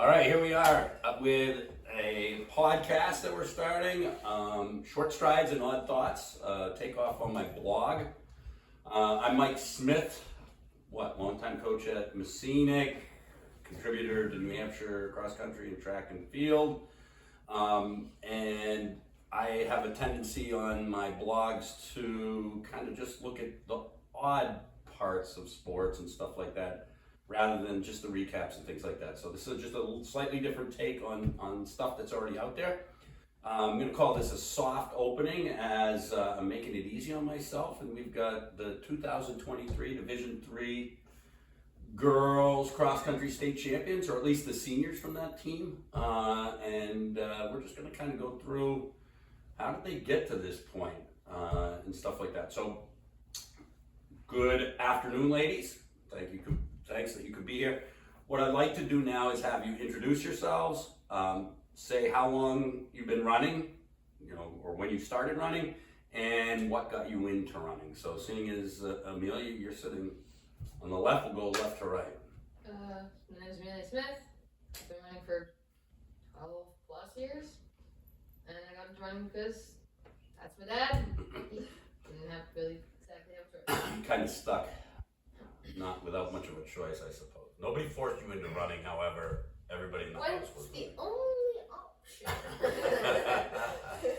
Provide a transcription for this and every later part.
All right, here we are up with a podcast that we're starting, Short Strides and Odd Thoughts, take off on my blog. I'm Mike Smith, longtime coach at Messinic, contributor to New Hampshire cross country and track and field. And I have a tendency on my blogs to kind of just look at the odd parts of sports and stuff like that, rather than just the recaps and things like that. So this is just a slightly different take on stuff that's already out there. I'm going to call this a soft opening as I'm making it easy on myself. And we've got the 2023 Division III girls cross-country state champions, or at least the seniors from that team. And we're just going to kind of go through how did they get to this point and stuff like that. So good afternoon, ladies. Thanks that you could be here. What I'd like to do now is have you introduce yourselves, say how long you've been running, or when you started running, and what got you into running. So seeing as Amelia, you're sitting on the left, we'll go left to right. My name is Amelia Smith. I've been running for 12 plus years, and I got into running because that's my dad. He didn't have really exactly have a choice. You kind of stuck. Not without much of a choice, I suppose. Nobody forced you into running, however, everybody in the house was. What's the only option?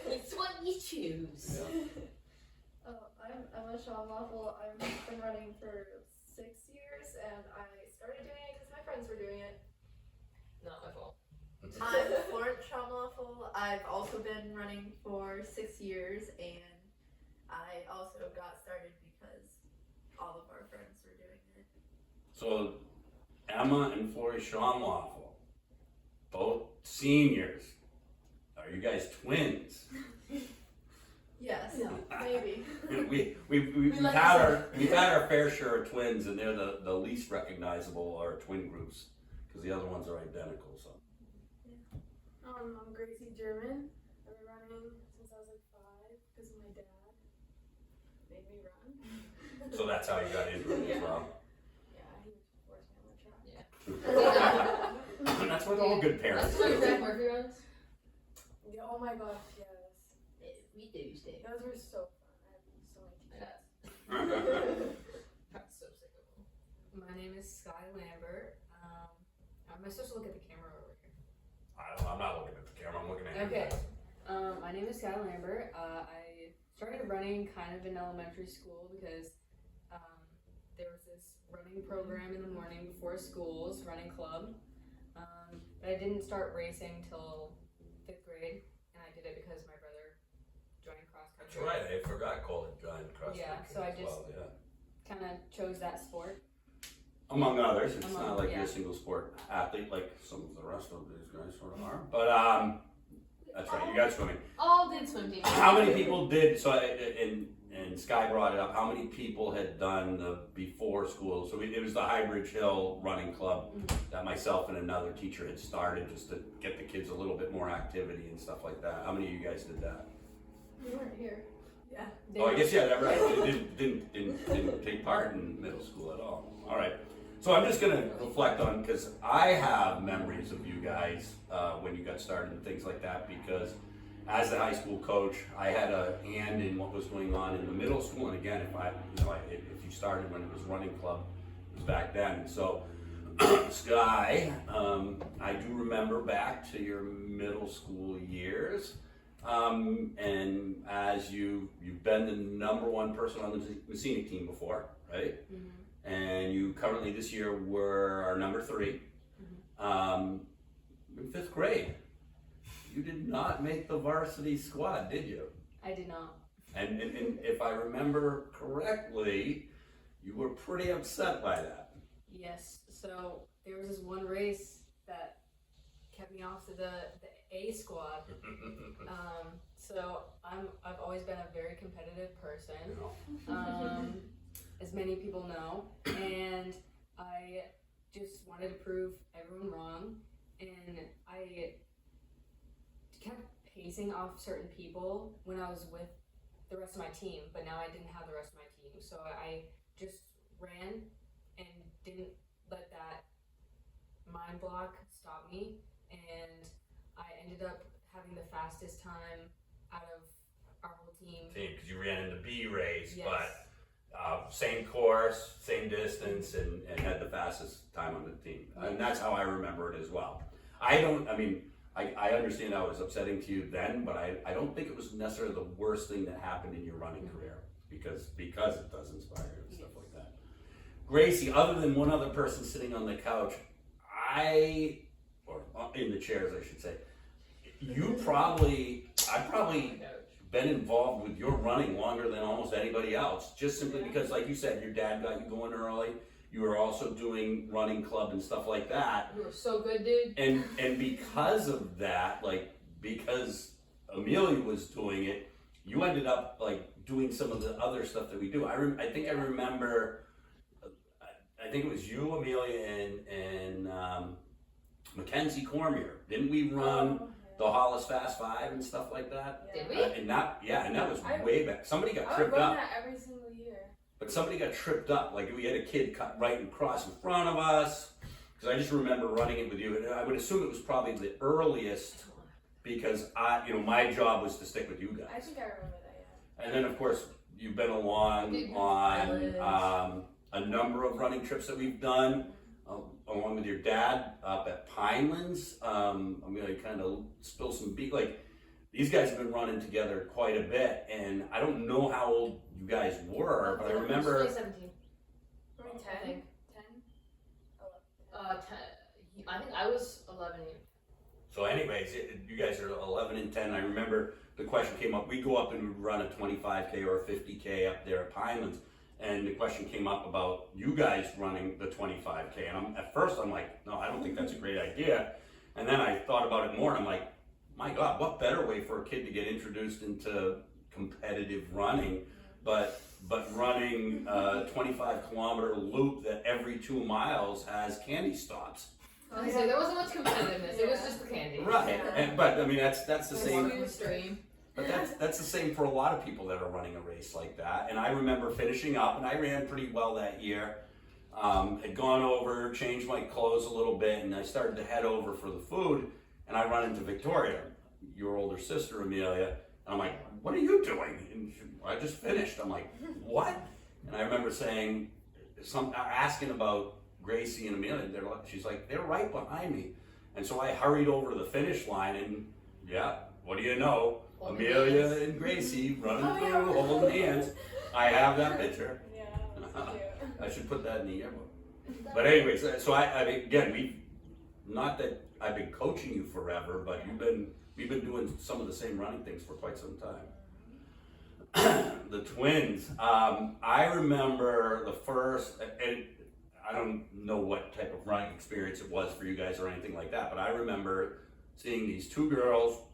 It's what you choose. Yeah. I'm Emma Waffle. I've been running for 6 years, and I started doing it because my friends were doing it. Not my fault. I'm Florence Waffle. I've also been running for 6 years, and I also got started because all of our friends were doing it. So, Emma and Flory Waffle, both seniors. Are you guys twins? Yes. Yeah, maybe. We've had our fair share of twins, and they're the least recognizable are twin groups because the other ones are identical. So. I'm Gracie German. I've been running since I was like 5 because my dad made me run. So that's how you got into it as well. Yeah, he forced me on the track. Yeah. That's what all good parents That's what do. Greg Murphy runs. Yeah, oh my gosh, yes. We do, Steve. Those were so fun. I had so many teachers. I'm so sick of them. My name is Sky Lambert. Am I supposed to look at the camera over here? I'm not looking at the camera. I'm looking at you. Okay. My name is Sky Lambert. I started running kind of in elementary school because there was this running program in the morning before schools, running club. But I didn't start racing till 5th grade, and I did it because my brother joined cross That's country. right. I forgot Colin joined cross country. Yeah, so I as just well, yeah. kind of chose that sport. Among others, it's Among- not like yeah. you're a single sport athlete like some of the rest of these guys sort of are. But that's right. You got swimming. All did swim team. How many people did? So and Sky brought it up. How many people had done the before school? So it was the High Bridge Hill Running Club that myself and another teacher had started just to get the kids a little bit more activity and stuff like that. How many of you guys did that? You weren't here. Yeah. Oh, I guess, yeah, that's right. It didn't take part in middle school at all. All right. So I'm just going to reflect on, because I have memories of you guys when you got started and things like that, because as the high school coach, I had a hand in what was going on in the middle school. And again, if you started when it was running club, it was back then. So Sky, I do remember back to your middle school years. And as you've been the #1 person on the Messinic team before, right? Mm-hmm. And you currently this year were our number 3. In 5th grade, you did not make the varsity squad, did you? I did not. And if I remember correctly, you were pretty upset by that. Yes. So there was this one race that kept me off to the A squad. So I've always been a very competitive person, as many people know, and I just wanted to prove everyone wrong, and I kept pacing off certain people when I was with the rest of my team, but now I didn't have the rest of my team, so I just ran and didn't let that mind block stop taught me, and I ended up having the fastest time out of our whole team. Because you ran in the B race, Yes. but same course, same distance, and had the fastest time on the team. And that's how I remember it as well. I understand how it was upsetting to you then, but I don't think it was necessarily the worst thing that happened in your running career, because it does inspire you and stuff like that. Gracie, other than one other person sitting on the couch, or in the chairs I should say, I've probably been involved with your running longer than almost anybody else, just simply because, like you said, your dad got you going early. You were also doing running club and stuff like that. You were so good, dude. And because of that, like, because Amelia was doing it, you ended up like doing some of the other stuff that we do. I remember, I think it was you, Amelia, and Mackenzie Cormier. Didn't we run the Hollis Fast 5 and stuff like that? Did we? And that was way back. Somebody got I would tripped run up. that every single year. But somebody got tripped up. Like, we had a kid cut right across in front of us. Because I just remember running it with you. And I would assume it was probably the earliest, because my job was to stick with you guys. I think I remember that, yeah. And then, of course, you've been along on a number of running trips that we've done, along with your dad up at Pinelands. I'm going to kind of spill some beat. Like, these guys have been running together quite a bit, and I don't know how old you guys were, but I remember. 2017. 10? 10. I think I was 11 years. So anyways, you guys are 11 and 10. I remember the question came up. We go up and we run a 25K or a 50K up there at Pinelands. And the question came up about you guys running the 25K. And at first I'm like, no, I don't think that's a great idea. And then I thought about it more and I'm like, my God, what better way for a kid to get introduced into competitive running, but running a 25-kilometer loop that every 2 miles has candy stops. I was gonna say, there wasn't much competitiveness. It was just the candy. Right, but I mean that's the same. Smooth stream. But that's the same for a lot of people that are running a race like that. And I remember finishing up, and I ran pretty well that year. Had gone over, changed my clothes a little bit, and I started to head over for the food. And I run into Victoria, your older sister Amelia. And I'm like, "What are you doing?" And I just finished. I'm like, "What?" And I remember asking about Gracie and Amelia. She's like, "They're right behind me." And so I hurried over to the finish line, and what do you know? Amelia and Gracie running through, holding hands. I have that picture. Yeah, that's cute. I should put that in the yearbook. But anyways, so not that I've been coaching you forever, but we've been doing some of the same running things for quite some time. The twins. I remember the first, and I don't know what type of running experience it was for you guys or anything like that, but I remember seeing these two girls.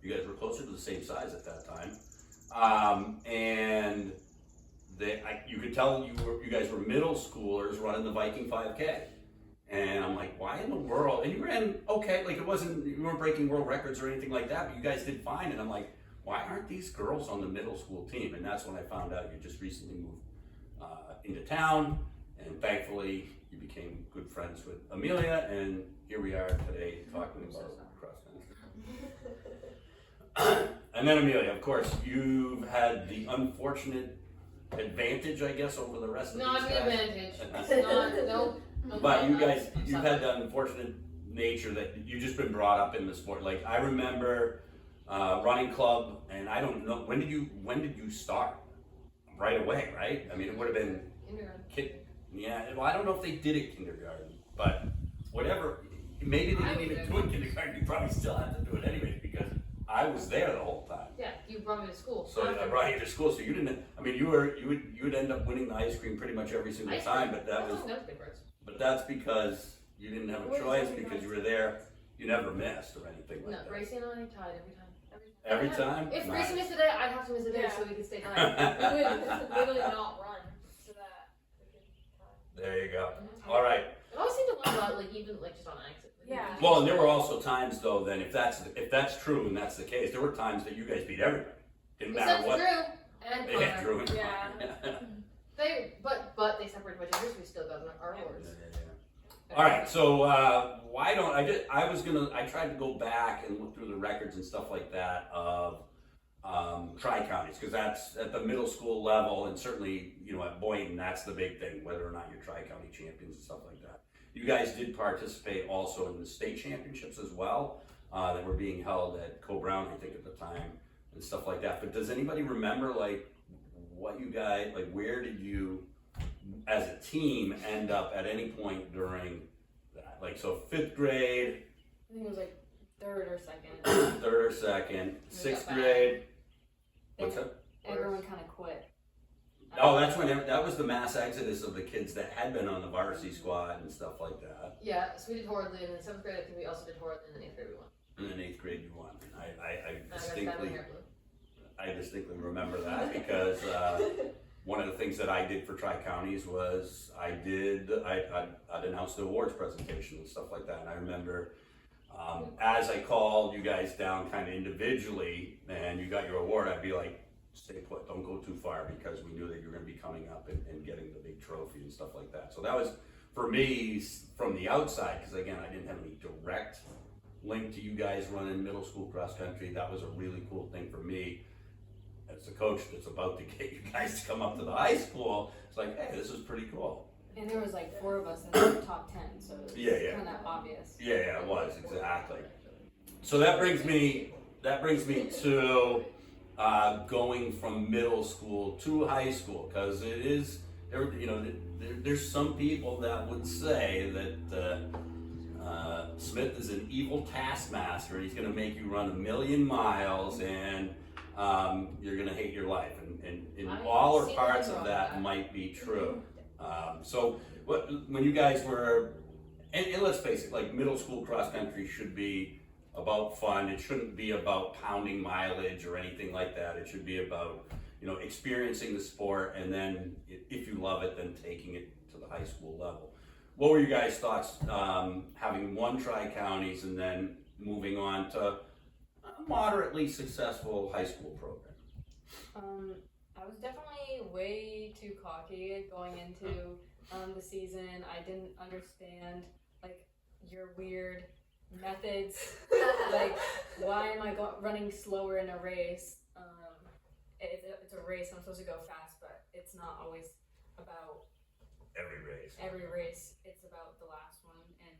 You guys were closer to the same size at that time, and you could tell you guys were middle schoolers running the Viking 5K, and I'm like, why in the world? And you ran okay, like you weren't breaking world records or anything like that, but you guys did fine. And I'm like, why aren't these girls on the middle school team? And that's when I found out you just recently moved into town, and thankfully you became good friends with Amelia, and here we are today talking about cross country. And then Amelia, of course, you've had the unfortunate advantage, I guess, over the rest of these guys. Not the advantage. No. But you guys, you've had the unfortunate nature that you've just been brought up in the sport. Like, I remember running club, and I don't know, when did you start? Right away, right? I mean, it would have been Kindergarten. Well, I don't know if they did it kindergarten, but whatever. Maybe they didn't even do it kindergarten. You probably still had to do it anyway because I was there the whole time. Yeah, you brought me to school. So I brought you to school. So you didn't. I mean, you would end up winning the ice cream pretty much every single time. But that's because you didn't have a choice because you were there. You never missed or anything like that. No, Gracie and I tied every time. Every time? If Nice. Gracie missed a day, I'd have to miss a day so we could stay tied. We would literally not run so that we could tie. There you go. All right. It always seemed to run out, even just on accident. Yeah. Well, and there were also times though. Then if that's true and that's the case, there were times that you guys beat everybody. Didn't matter Except what. Drew and Yeah, Connor. Drew and Yeah. Connor. But they separated by genders. We still got our awards. Yeah. All right, so why don't I tried to go back and look through the records and stuff like that of tri-counties, because that's at the middle school level, and certainly, at Boynton, that's the big thing, whether or not you're tri-county champions and stuff like that. You guys did participate also in the state championships as well, that were being held at Co-Brown, I think, at the time, and stuff like that. But does anybody remember, like, what you guys, like, where did you, as a team, end up at any point during that? Like, so 5th grade, I think it was like third or second. third or second, We 6th got grade. What's that? Everyone kind of quit. Oh, that's when that was the mass exodus of the kids that had been on the varsity squad and stuff like that. Yeah, so we did horribly, and in 7th grade I think we also did horribly, and in 8th grade we won. And in 8th grade, you won. I And I got distinctly, family hair blue. I distinctly remember that because one of the things that I did for tri-counties was I'd announce the awards presentation and stuff like that. And I remember as I called you guys down kind of individually and you got your award, I'd be like, stay put, don't go too far, because we knew that you were going to be coming up and getting the big trophy and stuff like that. So that was, for me, from the outside, because again, I didn't have any direct link to you guys running middle school cross country. That was a really cool thing for me as a coach that's about to get you guys to come up to the high school. It's like, hey, this is pretty cool. And there was like 4 of us in the top 10, so it was Yeah. kind of obvious. Yeah, it was, exactly. So that brings me to going from middle school to high school, because it is, there's some people that would say that Smith is an evil taskmaster. He's going to make you run 1,000,000 miles, and you're going to hate your life. And all or parts of that might be true. So when you guys were, and let's face it, like middle school cross country should be about fun. It shouldn't be about pounding mileage or anything like that. It should be about, experiencing the sport, and then if you love it, then taking it to the high school level. What were your guys' thoughts having won tri-counties and then moving on to a moderately successful high school program? I was definitely way too cocky going into the season. I didn't understand like your weird methods. Like, why am I running slower in a race? It's a race. I'm supposed to go fast, but it's not always about Every race. It's about the last one and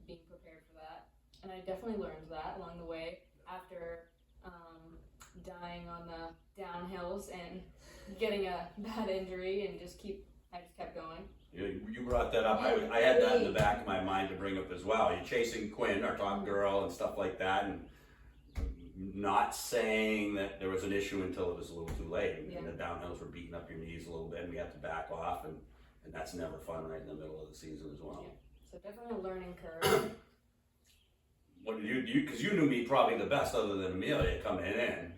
being prepared for that. And I definitely learned that along the way after dying on the downhills and getting a bad injury, and I just kept going. You brought that up. I had that in the back of my mind to bring up as well. You're chasing Quinn, our top girl, and stuff like that, and not saying that there was an issue until it was a little too late. And the downhills were beating up your knees a little bit, and we had to back off, and that's never fun right in the middle of the season as well. Yeah. So definitely a learning curve. What did you because you knew me probably the best other than Amelia coming in.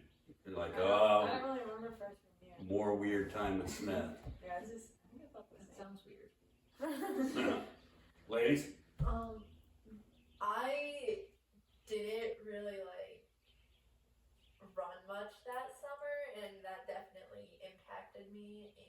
You're like, I don't really remember freshman year. more weird time with Smith. Yeah, it's just. That sounds weird. Ladies? I didn't really run much that summer, and that definitely impacted me, and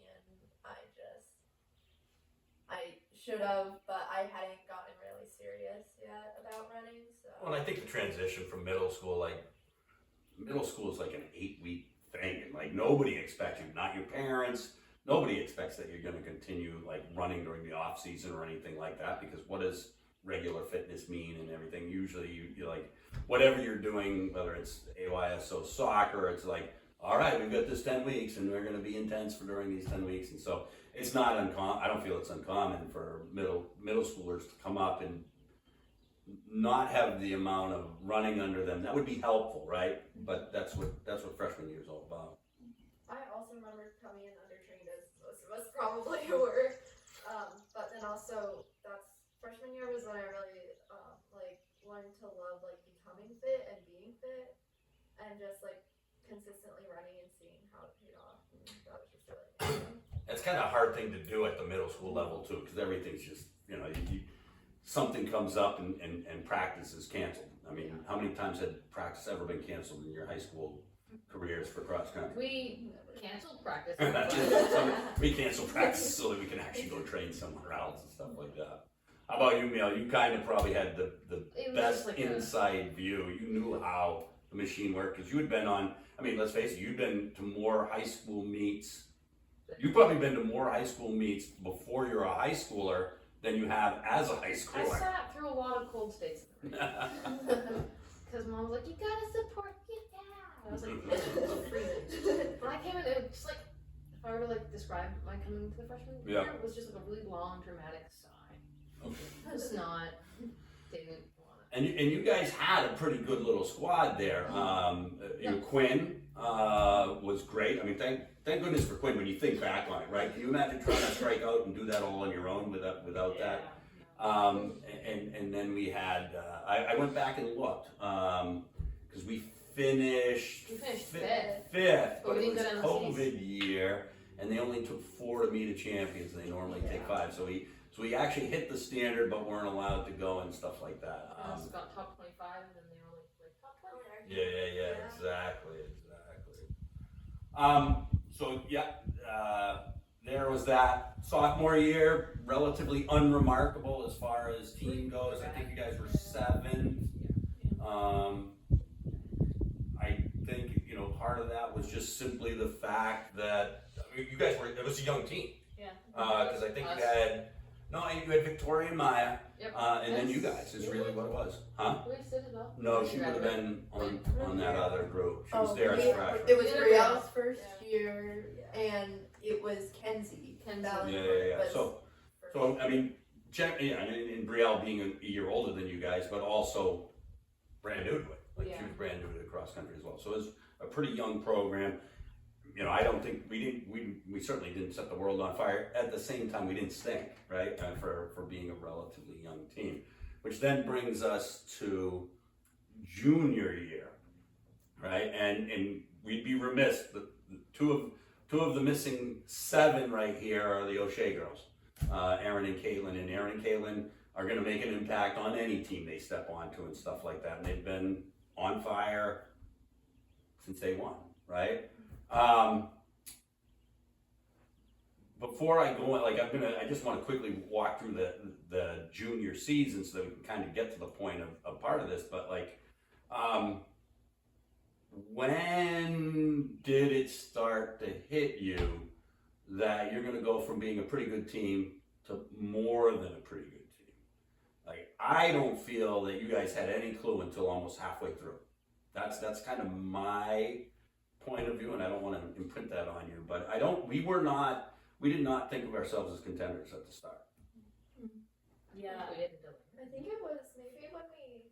I should have, but I hadn't gotten really serious yet about running, so. Well, I think the transition from middle school is like an 8-week thing, and like nobody expects you, not your parents, nobody expects that you're going to continue like running during the off season or anything like that, because what does regular fitness mean and everything? Usually you like whatever you're doing, whether it's AYSO soccer, it's like, all right, we've got this 10 weeks and we're going to be intense for during these 10 weeks. And so it's not uncommon. I don't feel it's uncommon for middle schoolers to come up and not have the amount of running under them. That would be helpful, right? But that's what freshman year is all about. I also remember coming in undertrained, as most of us probably were. But then also, that's freshman year was when I really learned to love becoming fit and being fit, and just consistently running and seeing how it paid off. And that was just really amazing. It's kind of a hard thing to do at the middle school level too, because everything's just, something comes up and practice is canceled. I mean, how many times had practice ever been canceled in your high school careers for cross country? We canceled practice. We canceled practice so that we can actually go train somewhere else and stuff like that. How about you, Mel? You kind of probably had the It was best just like a- inside view. You knew how the machine worked because you had been on. I mean, let's face it. You'd been to more high school meets. You've probably been to more high school meets before you're a high schooler than you have as a high I schooler. sat through a lot of cold states in the rain. Because mom was like, you gotta support your dad. I was like, I'm freezing. When I came in, it was just like, if I were to like describe my coming to the freshman year, it was just like a really long, dramatic sigh. Okay. Just not, didn't want it. And you guys had a pretty good little squad there. Quinn was great. I mean, thank goodness for Quinn when you think back on it, right? Can you imagine trying to strike out and do that all on your own without that? And then we had, I went back and looked, because we finished fifth, but it was COVID year, and they only took 4 to meet a champions, and they normally take 5. So we actually hit the standard, but weren't allowed to go and stuff like that. I also got top 25, and then they were like top 20. Yeah, exactly. There was that sophomore year, relatively unremarkable as far as team goes. I think you guys were 7th. I think, part of that was just simply the fact that you guys it was a young team. Yeah. Because I think you had Victoria and Maya, Yep. and then you guys is really what it was. Huh? We stood as well. No, she would have been on that other group. She was there as a It freshman. was Yeah. Brielle's first year, and it was Kenzie. Kenzie. Yeah. So I mean, and Brielle being a year older than you guys, but also brand new to it. Like she was brand new to the cross country as well. So it was a pretty young program. I don't think we certainly didn't set the world on fire. At the same time, we didn't stink, right? For being a relatively young team, which then brings us to junior year, right? And we'd be remiss. The two of the missing 7 right here are the O'Shea girls, Aaron and Caitlin. And Aaron and Caitlin are going to make an impact on any team they step onto and stuff like that. And they've been on fire since day one, right? Before I go, I just want to quickly walk through the junior season so that we can kind of get to the point of part of this. But when did it start to hit you that you're going to go from being a pretty good team to more than a pretty good team? I don't feel that you guys had any clue until almost halfway through. That's kind of my point of view, and I don't want to imprint that on you, but we did not think of ourselves as contenders at the start. Yeah. We didn't do it. I think it was maybe when we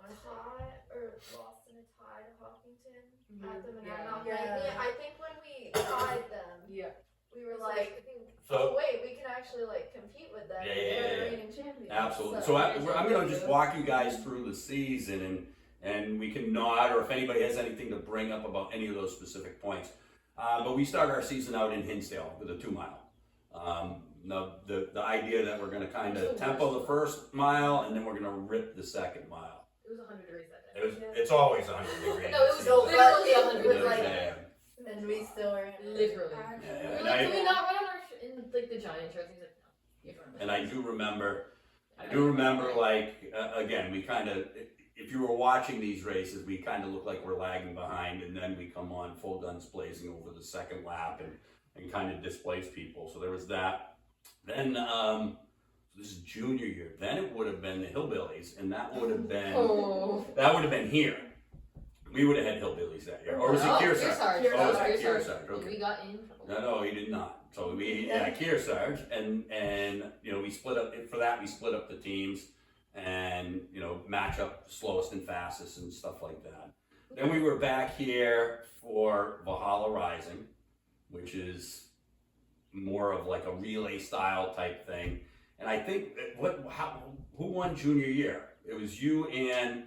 tied or lost in a tie to Hawkington at the Monadnock. Yeah. I think when we tied them, we were like, oh wait, we can actually compete with them. They're the reigning champions. Absolutely. So I'm going to just walk you guys through the season, and we can nod, or if anybody has anything to bring up about any of those specific points. But we start our season out in Hinsdale with a 2-mile. The idea that we're going to kind of tempo the first mile, and then we're going to rip the second mile. It was 100 degrees that day. It's always 100 degrees. No, it was literally 100 was degrees. like- And we still ran. Literally. Yeah, We're and like, I- can we not run in the giant shirts? He's like, no, you run. And I do remember, again, we kind of, if you were watching these races, we kind of look like we're lagging behind, and then we come on full guns blazing over the second lap and kind of displace people. So there was that. Then this is junior year. Then it would have been the Hillbillies, and that would have been here. We would have had Hillbillies that year, or was it Kearsarge? Kearsarge. Oh, it was Kearsarge. Kearsarge. Okay. We got in trouble. No, he did not. So Kearsarge, and we split up for that. We split up the teams, and match up slowest and fastest and stuff like that. Then we were back here for Valhalla Rising, which is more of like a relay style type thing. And I think who won junior year? It was you and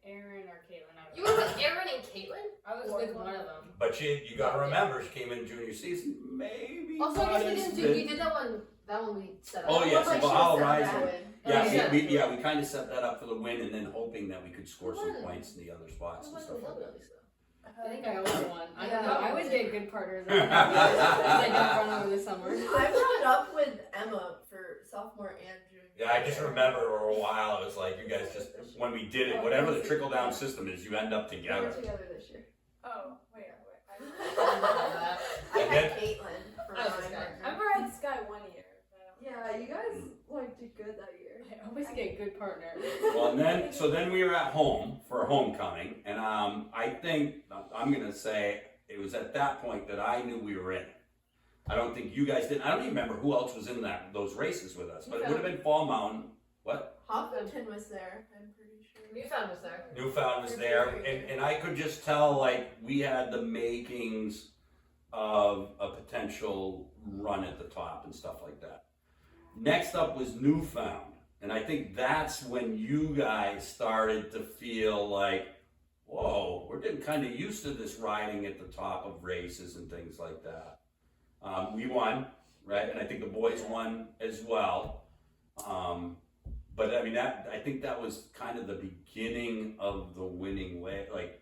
Aaron or Caitlin. You were with Aaron and Caitlin? I was with one of them. But you got to remember, she came in junior season, maybe. Also, I not guess we as didn't big. we did that one we set up. Oh yes, Like so she Valhalla was Rising. set that way. Yeah, we kind of set that up for the win, and then hoping that we could score some points in the other spots and stuff like that. I think I always won. I Yeah. don't know. I always get good partners. I got run over this summer. I brought up with Emma for sophomore and junior. Yeah, I just remember for a while, it was like you guys just, when we did it, whatever the trickle down system is, you end up We're together. together this year. Oh, wait. I And had then- Caitlin for I was my just partner. I remember I had Sky 1 year. But yeah, you guys like did good that year. I always get a good partner. Well, and then we were at home for homecoming, and I think, I'm gonna say, it was at that point that I knew we were in. I don't think you guys did. I don't even remember who else was in those races with us, but it would have been Fall Mountain. What? Hopkinton was there, I'm pretty sure. Newfound was there. Newfound was there, and I could just tell, like, we had the makings of a potential run at the top and stuff like that. Next up was Newfound, and I think that's when you guys started to feel like, whoa, we're getting kind of used to this riding at the top of races and things like that. We won, right? And I think the boys won as well. But I mean, I think that was kind of the beginning of the winning way. Like,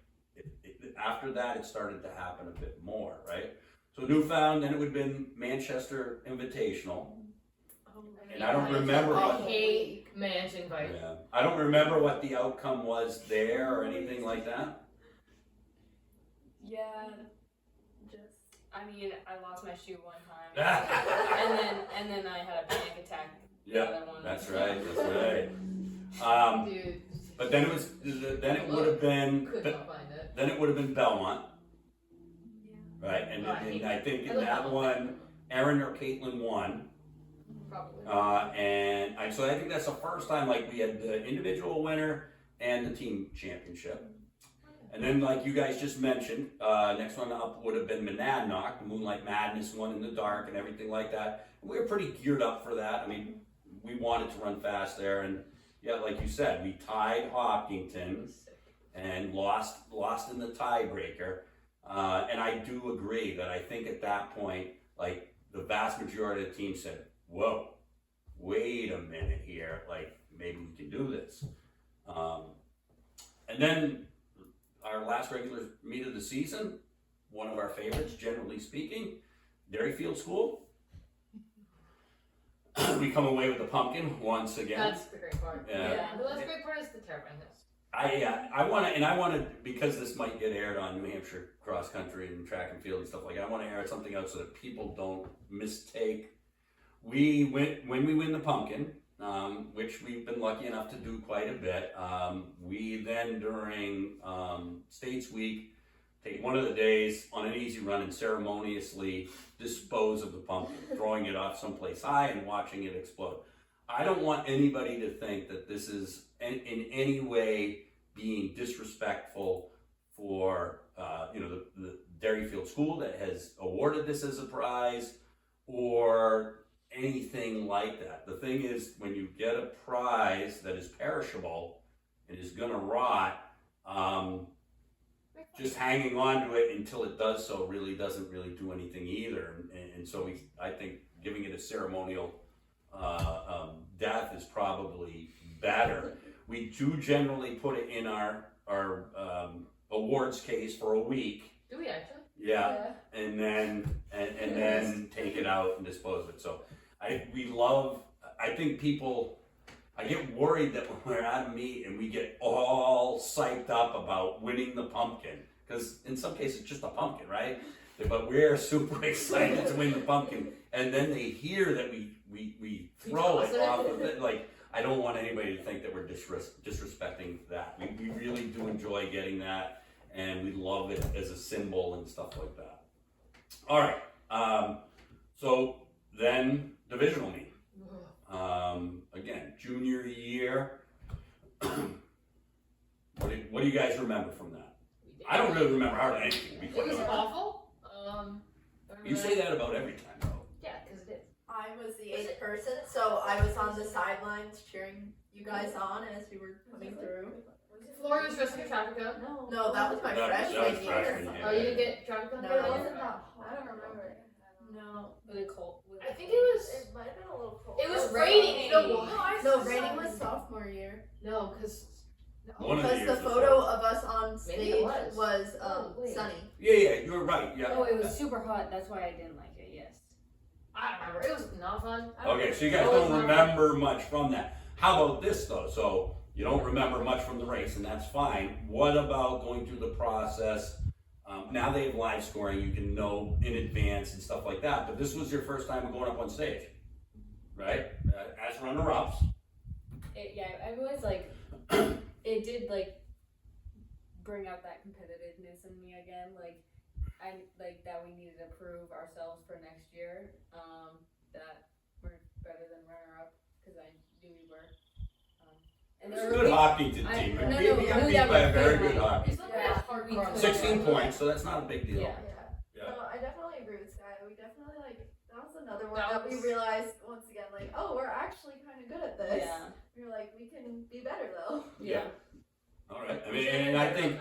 after that, it started to happen a bit more, right? So Newfound, then it would have been Manchester Invitational. And I don't remember I what, hate man's invite. yeah, I don't remember what the outcome was there or anything like that. Yeah, I mean, I lost my shoe one time, and then I had a panic attack. The Yeah, other one. that's right. Dude, But then it would have been, could not find it. then it would have been Belmont, right? And I think in that one, Aaron or Caitlin won. Probably. So I think that's the first time, like, we had the individual winner and the team championship. And then, like you guys just mentioned, next one up would have been Monadnock, the Moonlight Madness one in the dark and everything like that. We were pretty geared up for that. I mean, we wanted to run fast there, and yeah, like you said, we tied Hopkinton and lost in the tiebreaker. And I do agree that I think at that point, like, the vast majority of the team said, whoa, wait a minute here, like, maybe we can do this. And then our last regular meet of the season, one of our favorites, generally speaking, Derryfield School. We come away with the pumpkin once again. That's the great part. Yeah. The last great part is the terrifying hills. I want to, because this might get aired on New Hampshire cross country and track and field and stuff like that, I want to air something out so that people don't mistake. When we win the pumpkin, which we've been lucky enough to do quite a bit, we then during States Week take one of the days on an easy run and ceremoniously dispose of the pumpkin, throwing it off someplace high and watching it explode. I don't want anybody to think that this is in any way being disrespectful for the Derryfield School that has awarded this as a prize or anything like that. The thing is, when you get a prize that is perishable and is going to rot, just hanging on to it until it does so really doesn't really do anything either. And so I think giving it a ceremonial death is probably better. We do generally put it in our awards case for a week. Do we actually? Yeah. And then take it out and dispose of it. So I think people, I get worried that when we're at a meet and we get all psyched up about winning the pumpkin, because in some cases it's just a pumpkin, right? But we're super excited to win the pumpkin, and then they hear that we throw it off of it. Like, I don't want anybody to think that we're disrespecting that. We really do enjoy getting that, and we love it as a symbol and stuff like that. All right, so then divisional meet. Again, junior year. What do you guys remember from that? I don't really remember hardly anything. To be It quite was honest. awful. You say that about every time, though. Yeah, because it is. I was the 8th person, so I was on the sidelines cheering you guys on as you were coming through. Flora was dressed like a traffic cone. No, that was my That was freshman year. freshman year. Oh, you didn't get traffic cone? No. for It that? wasn't I don't remember. No. With a cold. I think it was. It might have been a little cold. It was Oh, raining. No, No, raining was sophomore year. No, because. One of the Because years the was photo hot. of us on Maybe stage it was. was Oh, wait. sunny. Yeah, you're right. Yeah. Oh, it was super hot. That's why I didn't like it. Yes. I don't remember. It was not fun. Okay, so you guys It was don't not remember much from that. How about this though? So you don't remember much from the race, and that's fine. What about going through the process? Now they have live scoring, you can know in advance and stuff like that. But this was your first time going up on stage, right? As runner-ups. I was like, it did like bring out that competitiveness in me again. Like, I like that we needed to prove ourselves for next year. That we're better than runner-up because I knew we were. It was a good hockey team. No, We got beat by a very good hockey. It's not that hardcore. 16 points, so that's not a big deal. Yeah. Yeah. No, I definitely agree with Sky. We definitely that was another one That that we was- realized once again, oh, we're actually kind of good at this. Yeah. We were like, we can be better though. Yeah. All right. I mean, and I think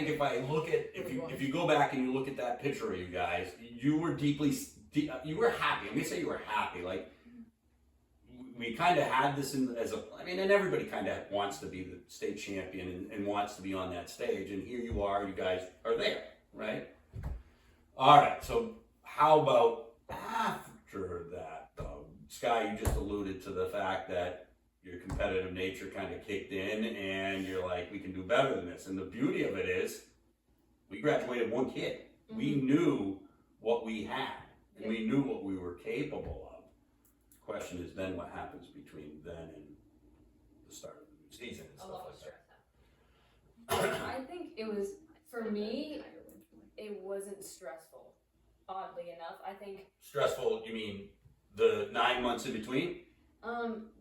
if I look at if you go back and you look at that picture of you guys, you were you were happy. I'm gonna say you were happy. Like we kind of had this and everybody kind of wants to be the state champion and wants to be on that stage. And here you are. You guys are there, right? All right. So how about after that, though? Sky, you just alluded to the fact that your competitive nature kind of kicked in and you're like, we can do better than this. And the beauty of it is we graduated one kid. Mm-hmm. We knew what we had and we knew what we were capable of. The question is then what happens between then and the start of the new season and A stuff lot of like stress. that. I think it was, for me, it wasn't stressful, oddly enough. I think, Stressful, you mean the 9 months in between?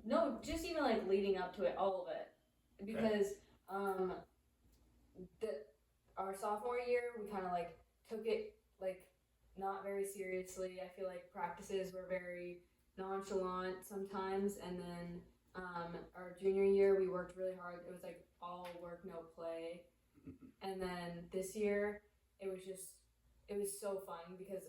no, just even like leading up to it, all of it. Because, our sophomore year, we kind of like took it like not very seriously. I feel like practices were very nonchalant sometimes, and then our junior year we worked really hard. It was like all work, no play. And then this year it was so fun because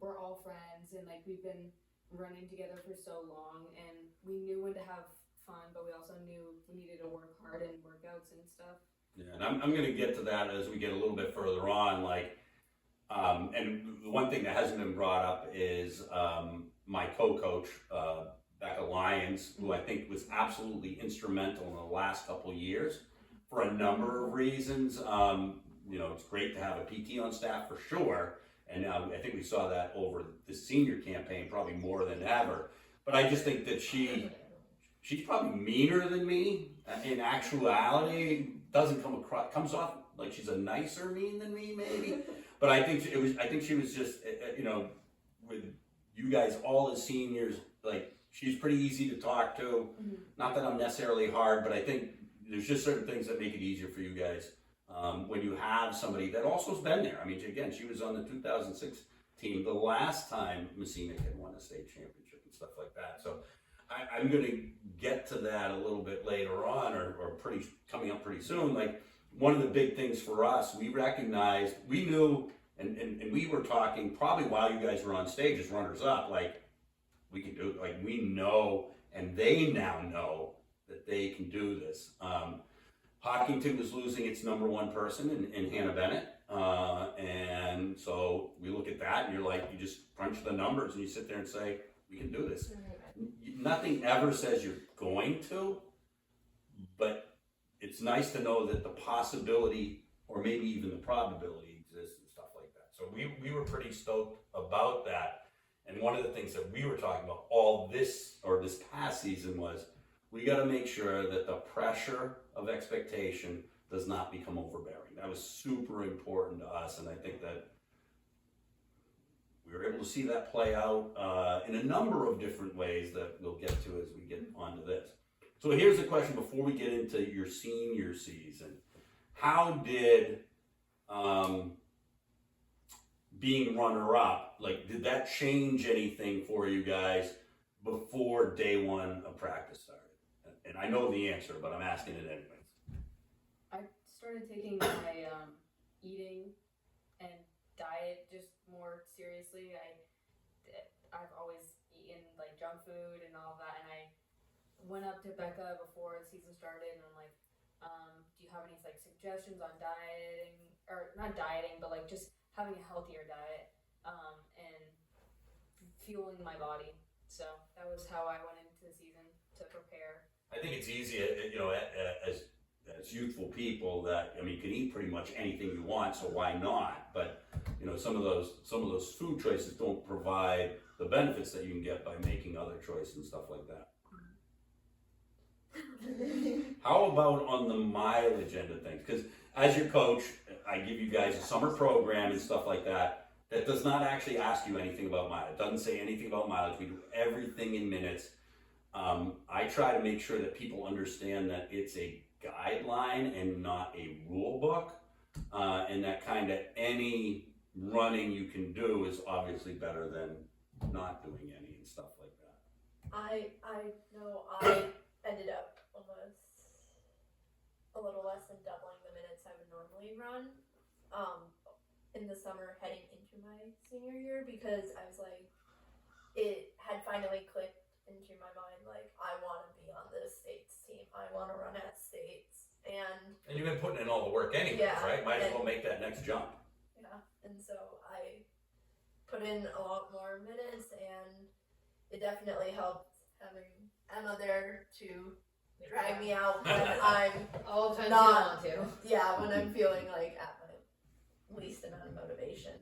we're all friends and like we've been running together for so long, and we knew when to have fun, but we also knew we needed to work hard in workouts and stuff. Yeah, and I'm going to get to that as we get a little bit further on. And the one thing that hasn't been brought up is my co-coach, Becca Lyons, who I think was absolutely instrumental in the last couple of years for a number of reasons. It's great to have a PT on staff for sure. And I think we saw that over the senior campaign probably more than ever. But I just think that she's probably meaner than me in actuality. Comes off like she's a nicer mean than me maybe. But I think she was just with you guys all as seniors, like she's pretty easy to talk to. Mm-hmm. Not that I'm necessarily hard, but I think there's just certain things that make it easier for you guys when you have somebody that also has been there. I mean, again, she was on the 2006 team the last time Messina had won a state championship and stuff like that. So I'm going to get to that a little bit later on, or coming up pretty soon. Like one of the big things for us, we recognized, we knew, and we were talking probably while you guys were on stage as runners up, like we can do it. Like we know, and they now know that they can do this. Hockington was losing its number one person in Hannah Bennett. And so we look at that and you're like, you just crunch the numbers and you sit there and say, we can do this. Nothing ever says you're going to, but it's nice to know that the possibility or maybe even the probability exists and stuff like that. So we were pretty stoked about that. And one of the things that we were talking about this past season was we got to make sure that the pressure of expectation does not become overbearing. That was super important to us, and I think that we were able to see that play out in a number of different ways that we'll get to as we get onto this. So here's the question before we get into your senior season. How did being runner-up, did that change anything for you guys before day one of practice started? And I know the answer, but I'm asking it anyways. I started taking my eating and diet just more seriously. I've always eaten like junk food and all that, and I went up to Becca before the season started, and I'm like, do you have any suggestions on dieting, or not dieting, but just having a healthier diet? And fueling my body. So that was how I went into the season to prepare. I think it's easy, as youthful people that, I mean, you can eat pretty much anything you want, so why not? But, some of those food choices don't provide the benefits that you can get by making other choices and stuff like that. How about on the mileage end of things? Because as your coach, I give you guys a summer program and stuff like that does not actually ask you anything about mileage. It doesn't say anything about mileage. We do everything in minutes. I try to make sure that people understand that it's a guideline and not a rule book, and that kind of any running you can do is obviously better than not doing any and stuff like that. I know I ended up almost a little less than doubling the minutes I would normally run in the summer heading into my senior year, because I was like, it had finally clicked into my mind, like, I want to be on this states team, I want to run at states, and And you've been putting in all the work anyway, Yeah, right? Might as and- well make that next jump. yeah, and so I put in a lot more minutes, and it definitely helped having Emma there to drag me out when I'm All the times Not- you don't want to. when I'm feeling like at my least amount of motivation.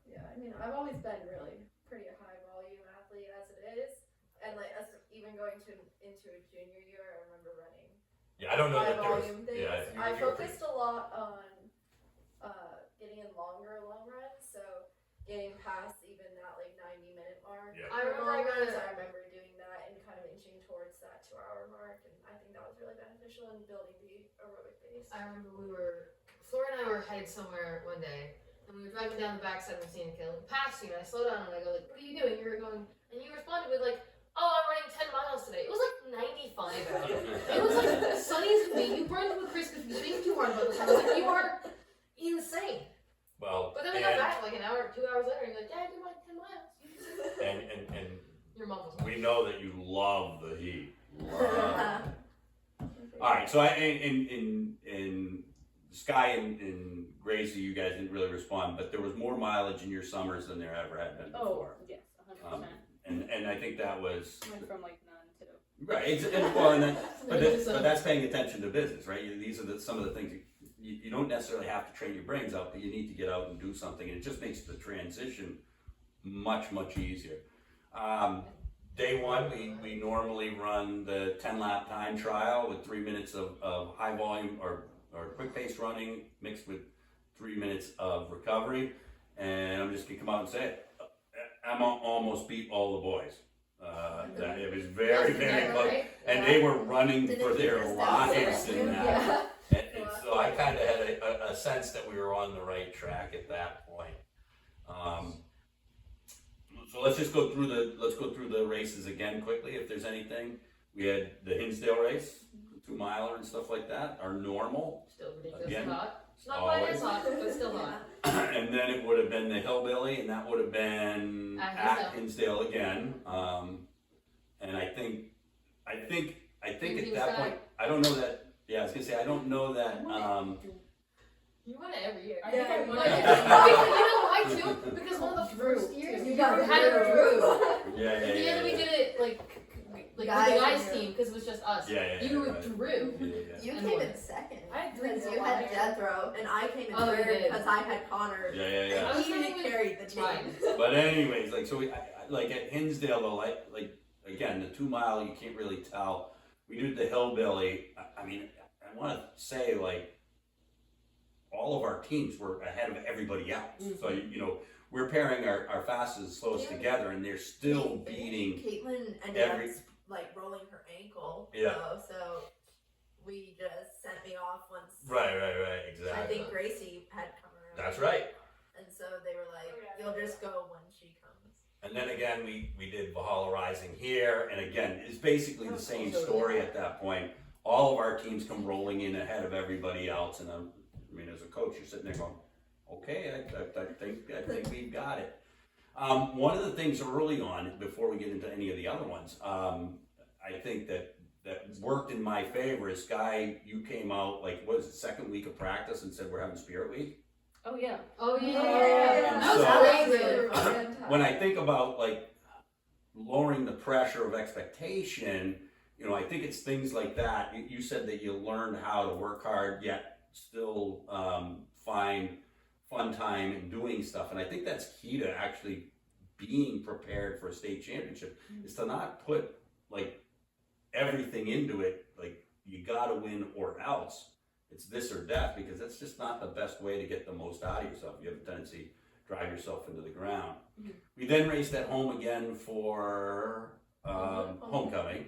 Yeah, I mean, I've always been really pretty high volume athlete as it is, and like even going into a junior year, I remember running Yeah, I don't know high that there was. volume things. Yeah, I you're pretty- focused a lot on getting in longer long runs, so getting past even that like 90-minute mark. Yeah. I for remember long I got runs, a- I remember doing that and kind of inching towards that 2-hour mark, and I think that was really beneficial in building the aerobic base. I remember Flora and I were headed somewhere one day, and we were driving down the backside of Messina Kill, and past you, and I slowed down, and I go like, what are you doing? You were going, and you responded with like, oh, I'm running 10 miles today. It was like 95 out. It was like sunny as could be. You burned to a crisp if you think too hard about this. I was like, you are insane. Well, But then we got back like an hour, 2 hours later, and you're like, yeah, I did my 10 miles. and Your mom was we know that you love the heat. Love. All right, so in Sky and Gracie, you guys didn't really respond, but there was more mileage in your summers than there ever had been before. Yes, 100%. And I think that was Went from like none to. right. But that's paying attention to business, right? These are some of the things you don't necessarily have to train your brains out, but you need to get out and do something, and it just makes the transition much easier. Day one, we normally run the 10-lap time trial with 3 minutes of high volume or quick pace running mixed with 3 minutes of recovery. And I'm just gonna come out and say it. Emma almost beat all the boys. That it was very close, right? and they were running Did for it their keep us lives down? in that. Yeah. And so I kind of had a sense that we were on the right track at that point. So let's just go through the races again quickly. If there's anything, we had the Hinsdale race, 2-miler and stuff like that, our normal, Still ridiculously Again, hot. It's not quite always. as hot, but still hot. and then it would have been the Hillbilly, and that would have been At at Hinsdale again. And I think at that point, I don't know that. Yeah, I was gonna say I don't know that. You win it every year. I think I won But it. you know why too? Because one of the first years You you got had a Drew. Yeah. At the end we did it like with the Guys guys and team because it was just us. Yeah, You right. Drew. You And came won. in second. I had three Because more you had last death row, and I came in Oh, you third did. because I had Connor. Yeah. I was He thinking carried the team. Mine. But anyways, like so, like at Hinsdale though, like again, the 2-mile you can't really tell. We did the Hillbilly. I mean, I want to say like all of our teams were ahead of everybody else. So we're pairing our fastest and slowest together, and they're still beating. Caitlin ended every- up like rolling her ankle. Yeah. So we just sent me off once. Right, exactly. I think Gracie had come around. That's right. And so they were like, Oh, yeah. "You'll just go when she comes." And then again, we did Valhalla Rising here, and again, it's basically the same story at that point. All of our teams come rolling in ahead of everybody else, and I mean, as a coach, you're sitting there going, "Okay, I think we've got it." One of the things early on, before we get into any of the other ones, I think that worked in my favor is Sky. You came out like what was it, second week of practice, and said we're having Spirit Week. Oh yeah. Oh yeah. Yeah. That was So- crazy. Fantastic. When I think about like lowering the pressure of expectation, you know, I think it's things like that. You said that you learned how to work hard yet still find fun time in doing stuff, and I think that's key to actually being prepared for a state championship, is to not put like everything into it, like you gotta win or else, it's this or death, because that's just not the best way to get the most out of yourself. You have a tendency to drive yourself into the ground. We then raced at home again for homecoming,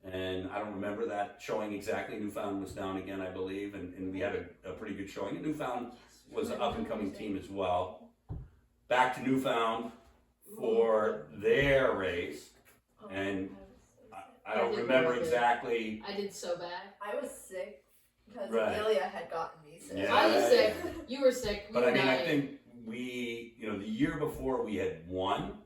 and I don't remember that showing exactly. Newfound was down again, I believe, and we had a pretty good showing. And Newfound was an up and coming team as well. Back to Newfound for their race, and I don't remember exactly. I did so bad. I was sick because Right. Amelia had gotten me sick. Yeah. I was sick. You were sick. But we I mean, I died. think we, you know, the year before we had won.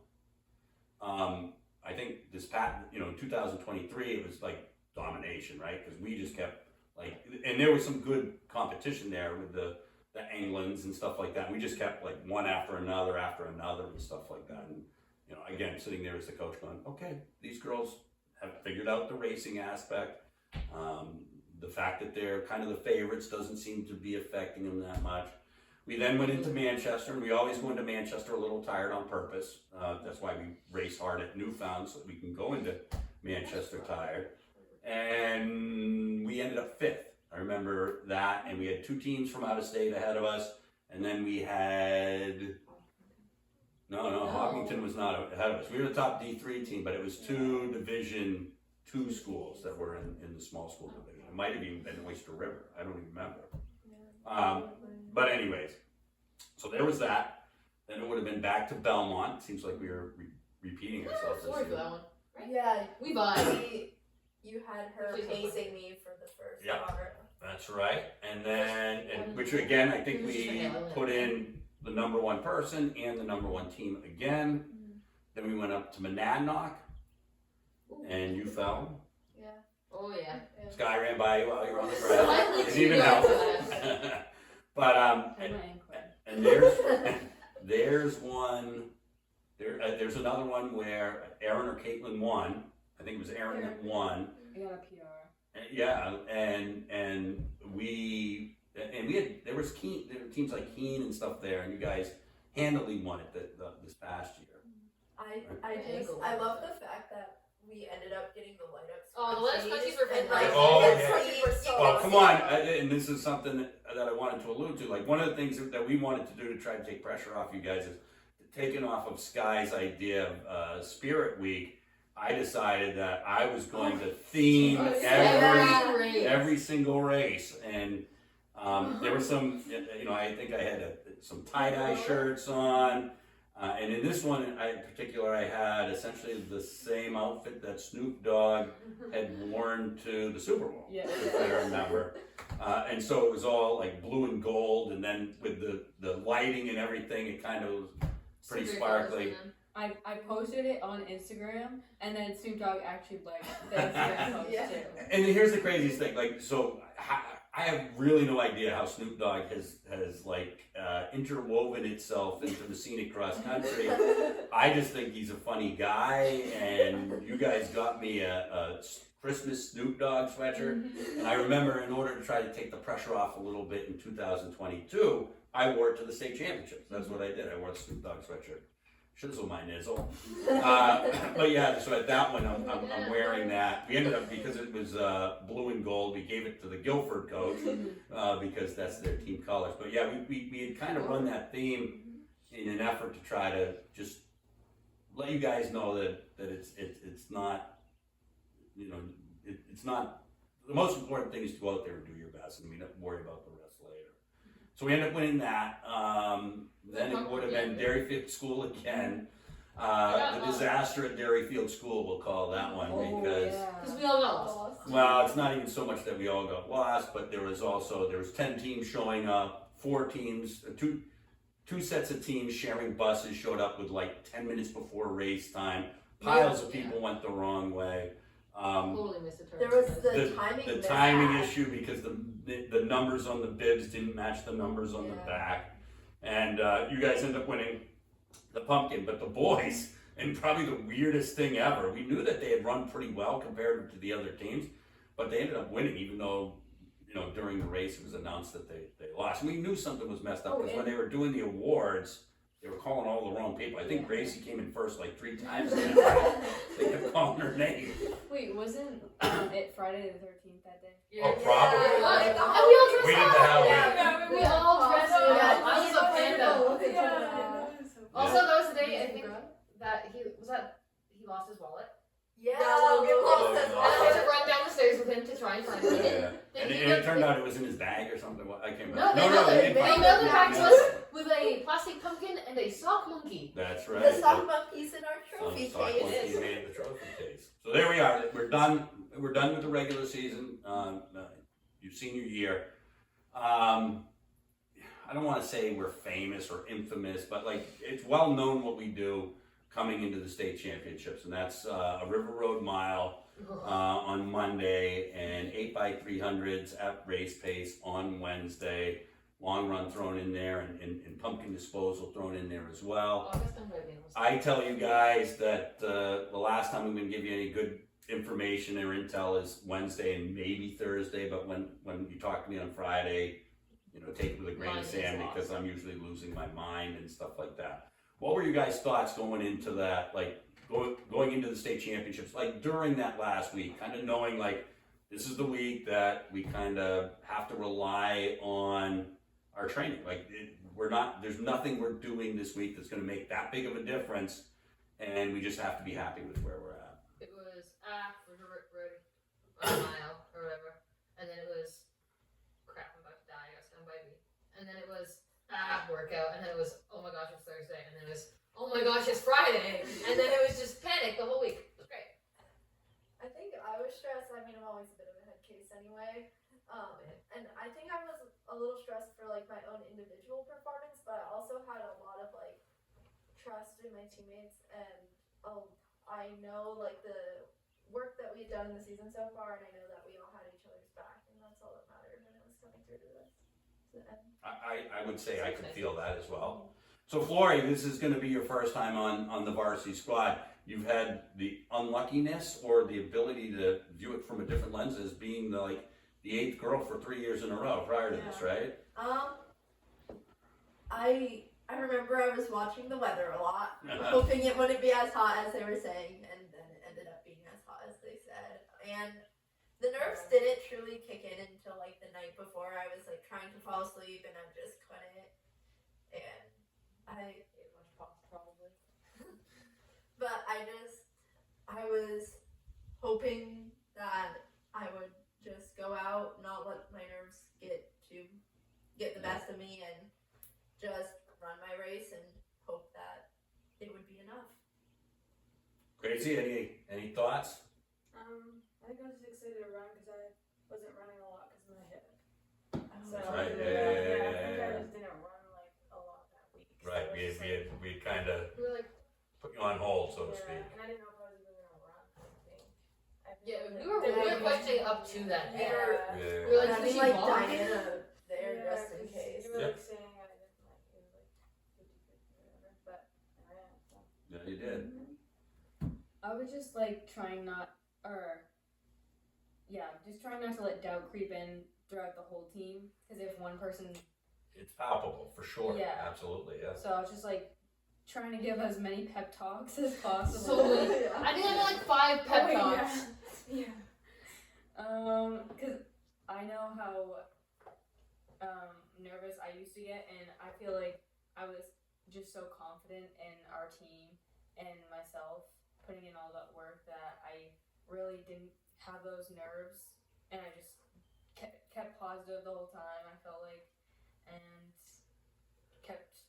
I think this past, you know, 2023, it was like domination, right? Because we just kept like, and there was some good competition there with the Englands and stuff like that. We just kept like one after another and stuff like that. And, you know, again, sitting there as the coach going, okay, these girls have figured out the racing aspect. The fact that they're kind of the favorites doesn't seem to be affecting them that much. We then went into Manchester, and we always go into Manchester a little tired on purpose. That's why we race hard at Newfound, so that we can go into Manchester tired. And we ended up 5th. I remember that, and we had 2 teams from out of state ahead of us, and then we had, no, Hockington was not ahead of us. We were the top D3 team, but it was 2 Division 2 schools that were in the small school division. It might have even been Oyster River. I don't even remember. But anyways, so there was that. Then it would have been back to Belmont. Seems like we were repeating ourselves. Sorry for that one. Yeah, We vibed. you had her pacing me for the first Yep. hour. That's right. And then, which again, I think we put in the number 1 person and the number 1 team again. Then we went up to Monadnock, and you fell. Yeah. Oh yeah. Sky ran by you while you were on the I ground. let Didn't you even go help. for But Had my ankle. and there's one. There's another one where Aaron or Caitlin won. I think it was Aaron that won. I got a PR. Yeah, and we had there were teams like Keene and stuff there, and you guys handily won it this past year. I love the fact that we ended up getting the light up. Oh, the light up scrunchies were and, fantastic. Oh, it's yeah. like you were so Well, come on, excited. and this is something that I wanted to allude to. Like, one of the things that we wanted to do to try to take pressure off you guys is taking off of Sky's idea of Spirit Week. I decided that I was going to theme every single race, and there were some, you know, I think I had some tie-dye shirts on. And in this one in particular, I had essentially the same outfit that Snoop Dogg had worn to the Super Bowl, if I remember. And so it was all like blue and gold, and then with the lighting and everything, it kind of was pretty sparkly. I posted it on Instagram, and then Snoop Dogg actually liked the Instagram post Yeah. too. And here's the craziest thing, like, so I have really no idea how Snoop Dogg has like interwoven itself into the scenic cross country. I just think he's a funny guy, and you guys got me a Christmas Snoop Dogg sweatshirt. And I remember, in order to try to take the pressure off a little bit in 2022, I wore it to the state championships. That's what I did. I wore the Snoop Dogg sweatshirt. Shizzle my nizzle. But yeah, so at that one, I'm wearing that. We ended up, because it was blue and gold, we gave it to the Guilford coach because that's their team colors. But yeah, we had kind of run that theme in an effort to try to just let you guys know that it's not, you know, it's not, the most important thing is to go out there and do your best, and we don't worry about the rest later. So we ended up winning that. Then it would have been Derryfield School again. The disaster at Derryfield School, we'll call that one, because Because we all lost. well, it's not even so much that we all got lost, but there was 10 teams showing up, 4 teams, two sets of teams sharing buses showed up with like 10 minutes before race time. Piles of people went the wrong way. Totally missed the turn. There was the timing. The mishap. timing issue, because the numbers on the bibs didn't match the numbers on the back, and you guys end up winning the pumpkin. But the boys, And probably the weirdest thing ever, we knew that they had run pretty well compared to the other teams, but they ended up winning, even though, during the race it was announced that they lost. And we knew something was messed up, because when they were doing the awards, they were calling all the wrong people. I think Gracie came in first like 3 times. They kept calling her name. Wait, wasn't it Friday the 13th that day? Oh, probably. And we all dressed We did the up. Halloween. We all dressed up. Yeah, I was a panda. Yeah. Also, that was the day I think that he lost his wallet. Yeah, Logan lost his And I had to run down the stairs with him to try and find it. Yeah. And it turned out it was in his bag or something. I can't remember. No, they mailed they it. didn't They find mailed it back to Yeah. us with a plastic pumpkin and a sock monkey. That's right. The sock monkeys in our Some trophy sock case. monkey made the trophy case. So there we are. We're done. We're done with the regular season. Your senior year. I don't want to say we're famous or infamous, but like it's well known what we do coming into the state championships, and that's a River Road mile on Monday and 8x300s at race pace on Wednesday. Long run thrown in there, and pumpkin disposal thrown in there as well. I tell you guys that the last time I'm going to give you any good information or intel is Wednesday and maybe Thursday, but when you talk to me on Friday, take it with a grain Mine of is sand, lost. because I'm usually losing my mind and stuff like that. What were you guys' thoughts going into that, like going into the state championships, like during that last week, kind of knowing like this is the week that we kind of have to rely on our training, like there's nothing we're doing this week that's going to make that big of a difference, and we just have to be happy with where we're at. It was River Road a mile or whatever, and then it was crap. I'm about to die. I got stung by a bee. And then it was workout, and then it was oh my gosh it's Thursday, and then it was oh my gosh it's Friday, and then it was just panic the whole week. It was great. I think I was stressed. I mean, I'm always a bit of a head case anyway. And I think I was a little stressed for like my own individual performance, but I also had a lot of like trust in my teammates, and I know like the work that we had done in the season so far, and I know that we all had each other's back, and that's all that mattered when it was coming through to this. To the end. I would say I could feel that as well. So Flory, this is going to be your first time on the varsity squad. You've had the unluckiness or the ability to view it from a different lens as being the 8th girl for 3 years in a row prior to this, right? I remember I was watching the weather a lot, hoping it wouldn't be as hot as they were saying, and then it ended up being as hot as they said. And the nerves didn't truly kick in until like the night before. I was like trying to fall asleep and I just couldn't. And I ate much pop probably. But I was hoping that I would just go out, not let my nerves get the best of me, and just run my race and hope that it would be enough. Gracie, any thoughts? I think I was just excited to run because I wasn't running a lot because of my hip. So That's right. I think Yeah. I just didn't run like a lot that week. So Right, it was just, like, we kind of We were like, put you on hold, so to yeah, speak. and I didn't know if I was even gonna run. I think. yeah, we were questioning up to that. Yeah. We were like, Having did she like walk? Diana there just in 'cause case. You were Yep. like saying I didn't like it was like 50-50 or whatever, but I ran. So. Yeah, you did. I was just like trying not to let doubt creep in throughout the whole team, because if one person, It's palpable, for sure. Yeah. Absolutely, yes. so I was just like trying to give as many pep talks as possible. So many. I think I got like 5 pep Oh, talks. Yeah. Because I know how nervous I used to get, and I feel like I was just so confident in our team and myself putting in all that work that I really didn't have those nerves, and I just kept positive the whole time, I felt like, and kept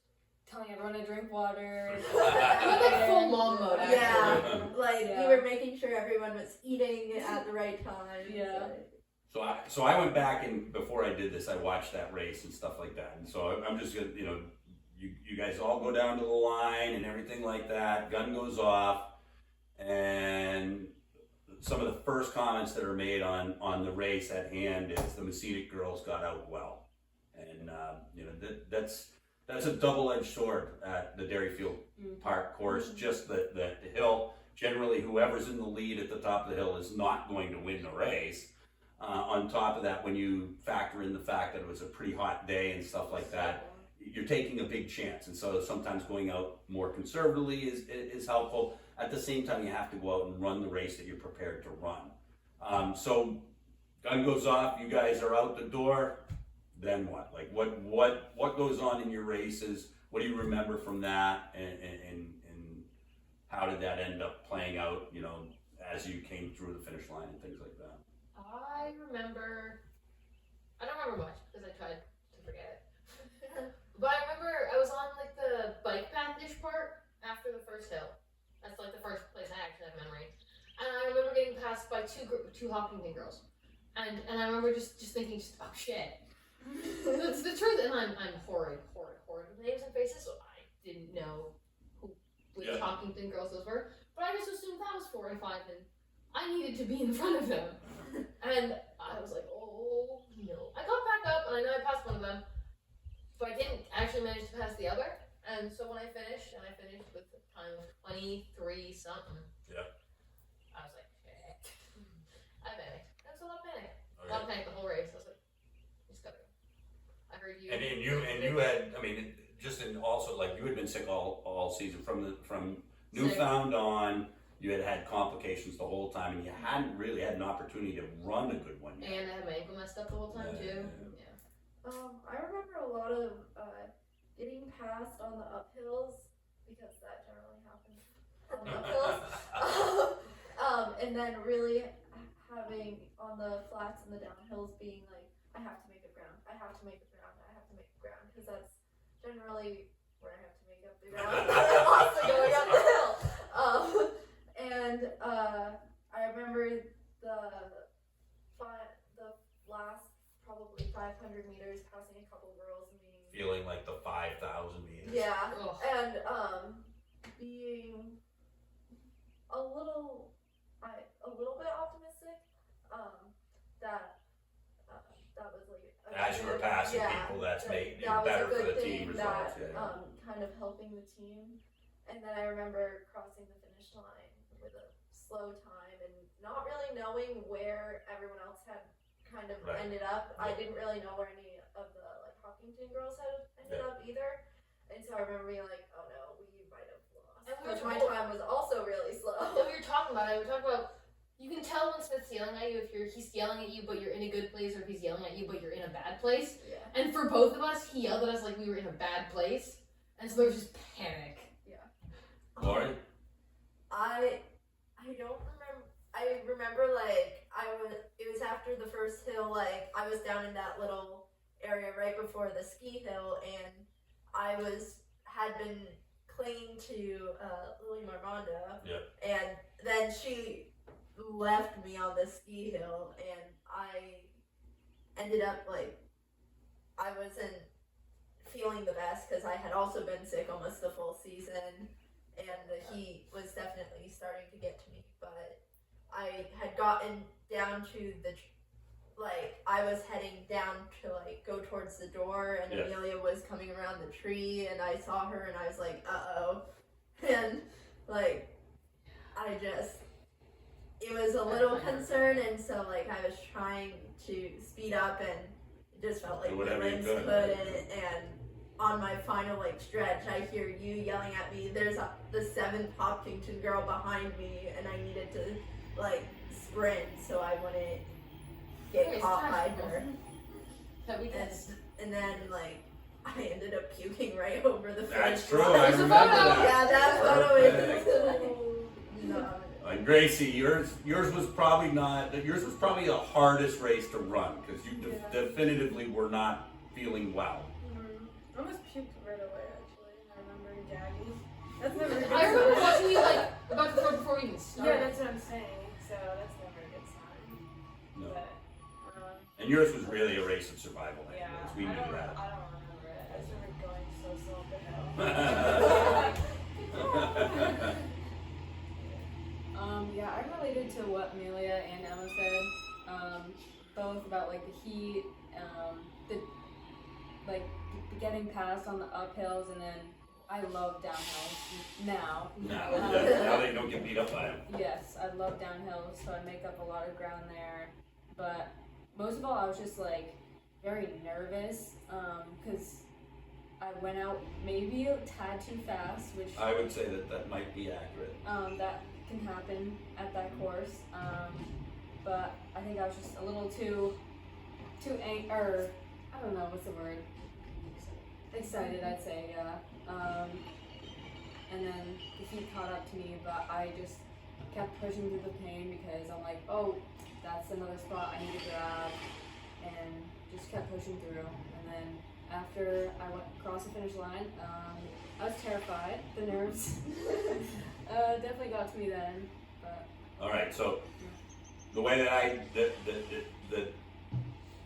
telling everyone to drink water. You went like full mom mode. Actually. Yeah, like Yeah. you were making sure everyone was eating at the right time. Yeah. So I went back, and before I did this, I watched that race and stuff like that. And so I'm just gonna, you guys all go down to the line and everything like that. Gun goes off, and some of the first comments that are made on the race at hand is the Messinic girls got out well, and That's a double-edged sword at the Dairyfield Park course. Just the hill. Generally, whoever's in the lead at the top of the hill is not going to win the race. On top of that, when you factor in the fact that it was a pretty hot day and stuff like that, you're taking a big chance. And so sometimes going out more conservatively is helpful. At the same time, you have to go out and run the race that you're prepared to run. So gun goes off, you guys are out the door, then what? Like what goes on in your races? What do you remember from that? And how did that end up playing out, you know, as you came through the finish line and things like that? I don't remember much because I tried to forget it. But I remember I was on like the bike path-ish part after the first hill. That's like the first place I actually have memory. And I remember getting passed by two Hopkinton girls. And I remember just thinking, oh shit. That's the truth. And I'm horrid with names and faces, so I didn't know which Hopkinton girls those were. But I just assumed that was 4 and 5 and I needed to be in front of them. And I was like, oh no. I got back up and I know I passed one of them, but I didn't actually manage to pass the other. And so when I finished with a time of 23 something. Yeah. I was like, shit. I panicked. That was a lot of panic. Okay. A lot of panic the whole race. I was like, just gotta go. I heard you. And you had, I mean, just in also like you had been sick all season from Newfound on. You had complications the whole time, and you hadn't really had an opportunity to run a good one yet. And I had my ankle messed up the whole time too. Yeah. I remember a lot of getting passed on the uphills because that generally happens on the uphills. And then really having on the flats and the downhills being like, I have to make up ground. I have to make up ground. I have to make up ground because that's generally where I have to make up the ground. I'm also going up the hill. And I remember the last probably 500 meters passing a couple girls and being feeling like the 5,000 meters. yeah, Ugh. and being a little bit optimistic that was like As you were passing people, that's made you better for the team results. Kind of helping the team. And then I remember crossing the finish line with a slow time and not really knowing where everyone else had kind of ended up. I didn't really know where any of the like Hopkinton girls had ended up either. And so I remember being like, oh no, we might have lost. Because my time was also really slow. And we were talking about it. We were talking about you can tell when Smith's yelling at you if he's yelling at you but you're in a good place or if he's yelling at you but you're in a bad place. Yeah. And for both of us, he yelled at us like we were in a bad place. And so there was just panic. Lauren? I don't remember. I remember like it was after the first hill. Like I was down in that little area right before the ski hill, and I had been clinging to Lily Marmonda. Yeah. And then she left me on the ski hill, and I ended up like I wasn't feeling the best because I had also been sick almost the full season. And the heat was definitely starting to get to me, but I had gotten down to I was heading down to like go towards the door, and Amelia was coming around the tree, and I saw her, and I was like, uh-oh, and like, it was a little concern, and so like I was trying to speed up, and it just felt like my legs couldn't, and on my final like stretch, I hear you yelling at me. There's the 7th Hopkinton girl behind me, and I needed to like sprint so I wouldn't get caught by her. And then like I ended up puking right over the finish. That's true. I remember that. Yeah, that photo is. No. And Gracie, yours was probably the hardest race to run because you definitively were not feeling well. I almost puked right away, actually. I remember gagging. That's never a good I remember sign. watching you like about to throw before we even started. Yeah, that's what I'm saying. So that's never a good sign. No. But, And yours was really a race of survival. yeah, Anyways. We knew that. I don't remember it. I just remember going so slow up the hill. Yeah, I related to what Amelia and Emma said, both about like the heat, like getting past on the uphills, and then I love downhills now. Now they don't get beat up by them. Yes, I love downhills, so I make up a lot of ground there. But most of all, I was just like very nervous because I went out maybe a tad too fast, which I would say that might be accurate. that can happen at that course. But I think I was just a little too or I don't know what's the word. Excited, I'd say, yeah. And then the heat caught up to me, but I just kept pushing through the pain because I'm like, oh, that's another spot I need to grab, and just kept pushing through. And then after I went across the finish line, I was terrified. The nerves definitely got to me then. But All right, so the way that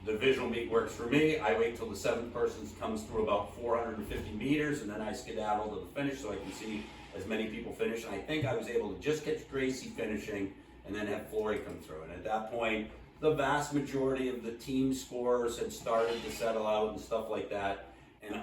the visual meet works for me, I wait till the seventh person comes through about 450 meters, and then I skedaddle to the finish so I can see as many people finish. And I think I was able to just catch Gracie finishing and then have Flory come through. And at that point, the vast majority of the team scores had started to settle out and stuff like that. And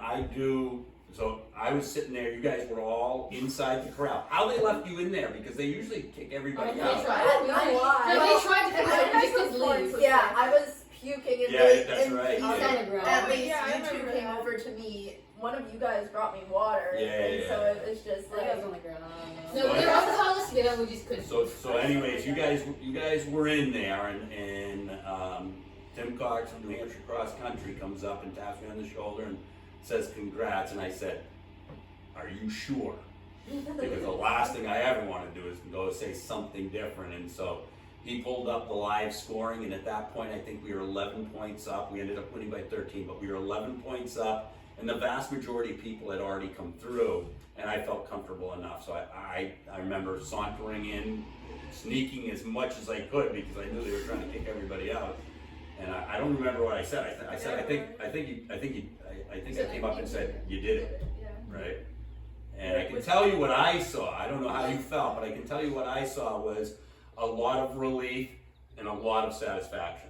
so I was sitting there, you guys were all inside the corral. How they left you in there? Because they usually kick everybody out. I don't know why. No, they tried to come out and just leave. Yeah, I was puking and Yeah, that's right. he Yeah. said, at least Yeah, I you two remember came that. over to me. One of you guys brought me water, Yeah, and yeah, so yeah. it was just I think I was like, on the ground. I don't know. No, they were all telling us to get out, we just couldn't. So anyways, you guys were in there, and Tim Cox from New Hampshire Cross Country comes up and taps me on the shoulder and says congrats, and I said, are you sure? Because the last thing I ever want to do is go say something different. And so he pulled up the live scoring, and at that point I think we were 11 points up. We ended up winning by 13, but we were 11 points up, and the vast majority of people had already come through, and I felt comfortable enough. So I remember sauntering in, sneaking as much as I could because I knew they were trying to kick everybody out. And I don't remember what I said. I think I came up and said, you did it, right? And I can tell you what I saw. I don't know how you felt, but I can tell you what I saw was a lot of relief and a lot of satisfaction.